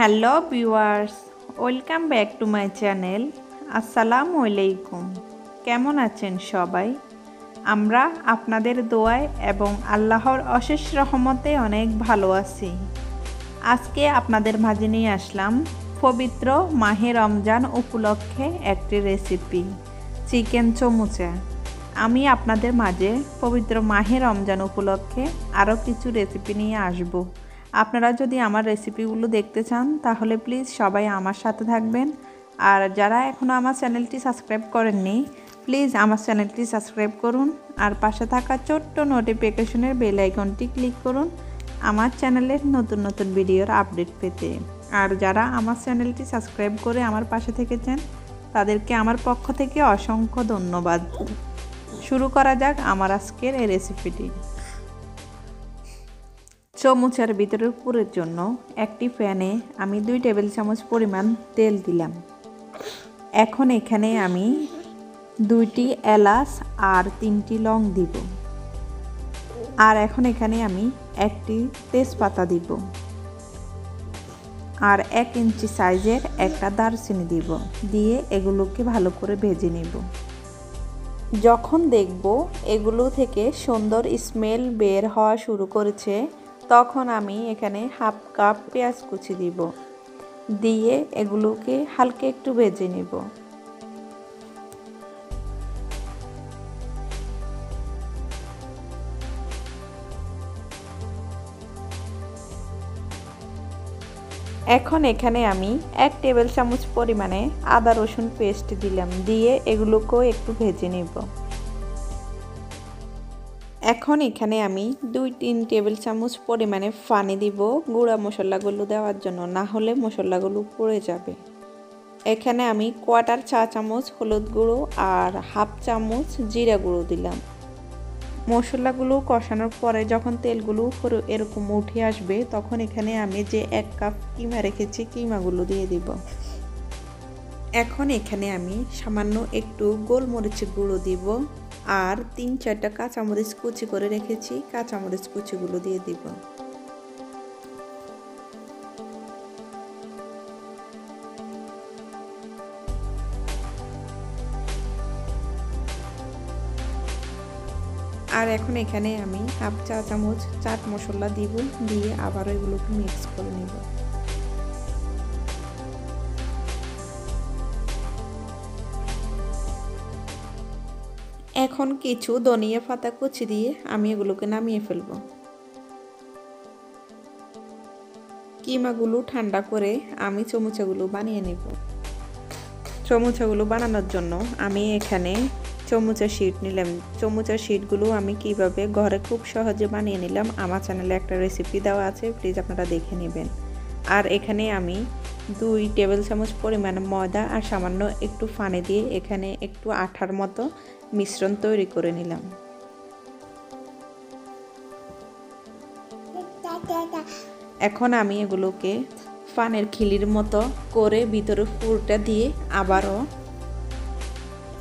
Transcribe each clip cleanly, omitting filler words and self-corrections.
Hello viewers, welcome back to my channel. আসসালামু আলাইকুম। কেমন আছেন সবাই? আমরা আপনাদের দোয়ায় এবং আল্লাহর অশেষ রহমতে অনেক ভালো আছি। আজকে আপনাদের মাঝে নিয়ে আসলাম পবিত্র মাহে রমজান উপলক্ষে একটি রেসিপি, চিকেন চমুচা। আমি আপনাদের মাঝে পবিত্র মাহে রমজান উপলক্ষে আরও কিছু রেসিপি নিয়ে আসব। আপনারা যদি আমার রেসিপিগুলো দেখতে চান তাহলে প্লিজ সবাই আমার সাথে থাকবেন। আর যারা এখনও আমার চ্যানেলটি সাবস্ক্রাইব করেননি, প্লিজ আমার চ্যানেলটি সাবস্ক্রাইব করুন আর পাশে থাকা ছোট্ট নোটিফিকেশনের বেল আইকনটি ক্লিক করুন আমার চ্যানেলের নতুন নতুন ভিডিওর আপডেট পেতে। আর যারা আমার চ্যানেলটি সাবস্ক্রাইব করে আমার পাশে থেকেছেন তাদেরকে আমার পক্ষ থেকে অসংখ্য ধন্যবাদ। শুরু করা যাক আমার আজকের এই রেসিপিটি। চমুচার ভিতরের পুরের জন্য একটি প্যানে আমি 2 টেবিল চামচ পরিমাণ তেল দিলাম। এখন এখানে আমি 2টি এলাচ আর 3টি লং দিব। আর এখন এখানে আমি একটি তেজপাতা দিব আর 1 ইঞ্চি সাইজের একটা দারচিনি দিব। দিয়ে এগুলোকে ভালো করে ভেজে নেব। যখন দেখব এগুলো থেকে সুন্দর স্মেল বের হওয়া শুরু করেছে, তখন আমি এখানে হাফ কাপ পেঁয়াজ কুচি দিব। দিয়ে এগুলোকে হালকা একটু ভেজে নেব। এখন এখানে আমি 1 টেবিল চামচ পরিমাণে আদা রসুন পেস্ট দিলাম। দিয়ে এগুলোকেও একটু ভেজে নেব। এখন এখানে আমি 2-3 টেবিল চামচ পরিমাণে পানি দিব গুঁড়া মশলাগুলো দেওয়ার জন্য, না হলে মশলাগুলো পুড়ে যাবে। এখানে আমি 1/4 চা চামচ হলুদ গুঁড়ো আর হাফ চামচ জিরা গুঁড়ো দিলাম। মশলাগুলো কষানোর পরে যখন তেলগুলো এরকম উঠে আসবে, তখন এখানে আমি যে 1 কাপ কিমা রেখেছি কিমাগুলো দিয়ে দিব। এখন এখানে আমি সামান্য একটু গোলমরিচের গুঁড়ো দিব আর 3-4টা কাঁচামরিচ কুচি করে রেখেছি, কাঁচামরিচ কুচিগুলো দিয়ে দিব। আর এখন এখানে আমি হাফ চা চামচ চাট মশলা দিব। দিয়ে আবার এগুলোকে মিক্স করে নেব। এখন কিছু ধনিয়া পাতা কুচি দিয়ে আমি এগুলোকে নামিয়ে ফেলব। কিমাগুলো ঠান্ডা করে আমি চমুচাগুলো বানিয়ে নেব। চমুচাগুলো বানানোর জন্য আমি এখানে চমুচা শিট নিলাম। চমুচা শিটগুলো আমি কিভাবে ঘরে খুব সহজে বানিয়ে নিলাম আমার চ্যানেলে একটা রেসিপি দেওয়া আছে, প্লিজ আপনারা দেখে নেবেন। আর এখানে আমি 2 টেবিল চামচ পরিমাণ ময়দা আর সামান্য একটু পানি দিয়ে এখানে একটু আঠার মতো মিশ্রণ তৈরি করে নিলাম। এখন আমি এগুলোকে পানের খিলির মতো করে ভিতরে পুরটা দিয়ে আবারও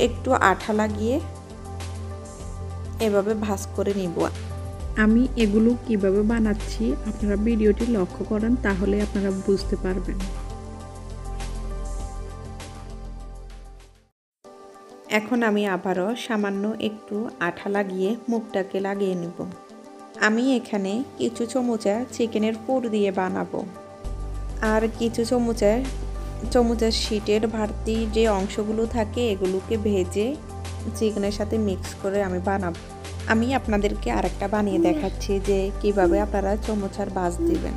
একটু আঠা লাগিয়ে এভাবে ভাঁজ করে নিব। আমি এগুলো কিভাবে বানাচ্ছি আপনারা ভিডিওটি লক্ষ্য করেন, তাহলে আপনারা বুঝতে পারবেন। এখন আমি আবারও সামান্য একটু আঠা লাগিয়ে মুখটাকে লাগিয়ে নেব। আমি এখানে কিছু চমচা চিকেনের পুর দিয়ে বানাবো আর কিছু চমচার শিটের বাড়তি যে অংশগুলো থাকে এগুলোকে ভেজে চিকেনের সাথে মিক্স করে আমি বানাবো। আমি আপনাদেরকে আরেকটা বানিয়ে দেখাচ্ছি যে কিভাবে আপনারা চমচার ভাঁজ দিবেন।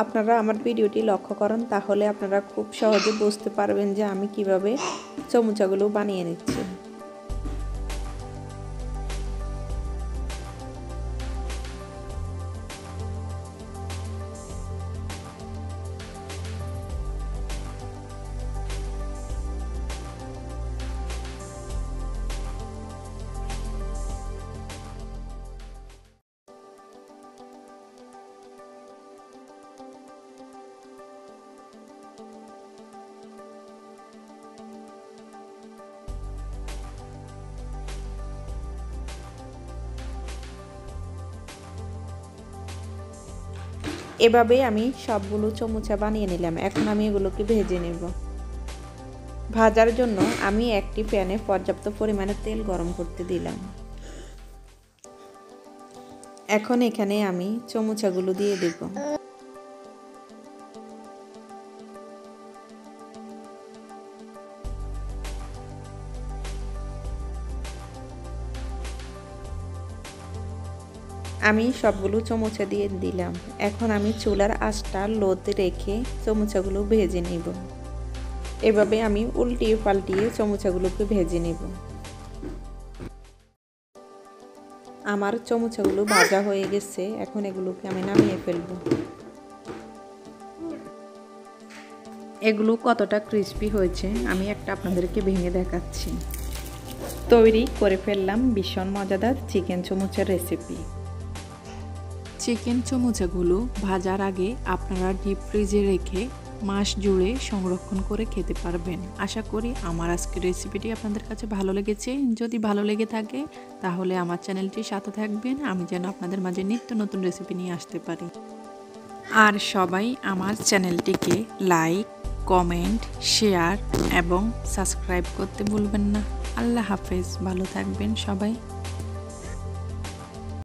আপনারা আমার ভিডিওটি লক্ষ্য করেন, তাহলে আপনারা খুব সহজে বুঝতে পারবেন যে আমি কিভাবে চমচাগুলো বানিয়ে নিচ্ছি। এভাবে আমি সবগুলো চমচা বানিয়ে নিলাম। এখন আমি এগুলোকে ভেজে নেব। ভাজার জন্য আমি একটি প্যানে পর্যাপ্ত পরিমাণে তেল গরম করতে দিলাম। এখন এখানে আমি চমচাগুলো দিয়ে দেব। আমি সবগুলো চমচা দিয়ে দিলাম। এখন আমি চুলার আঁচটা লোতে রেখে চমচাগুলো ভেজে নেব। এভাবে আমি উল্টিয়ে পাল্টিয়ে চমচাগুলোকে ভেজে নেব। আমার চমচাগুলো ভাজা হয়ে গেছে। এখন এগুলোকে আমি নামিয়ে ফেলব। এগুলো কতটা ক্রিস্পি হয়েছে আমি একটা আপনাদেরকে ভেঙে দেখাচ্ছি। তৈরি করে ফেললাম ভীষণ মজাদার চিকেন চমচার রেসিপি। চিকেন চমচাগুলো ভাজার আগে আপনারা ডিপ ফ্রিজে রেখে মাস জুড়ে সংরক্ষণ করে খেতে পারবেন। আশা করি আমার আজকের রেসিপিটি আপনাদের কাছে ভালো লেগেছে। যদি ভালো লেগে থাকে তাহলে আমার চ্যানেলটির সাথে থাকবেন, আমি যেন আপনাদের মাঝে নিত্য নতুন রেসিপি নিয়ে আসতে পারি। আর সবাই আমার চ্যানেলটিকে লাইক, কমেন্ট, শেয়ার এবং সাবস্ক্রাইব করতে ভুলবেন না। আল্লাহ হাফেজ, ভালো থাকবেন সবাই।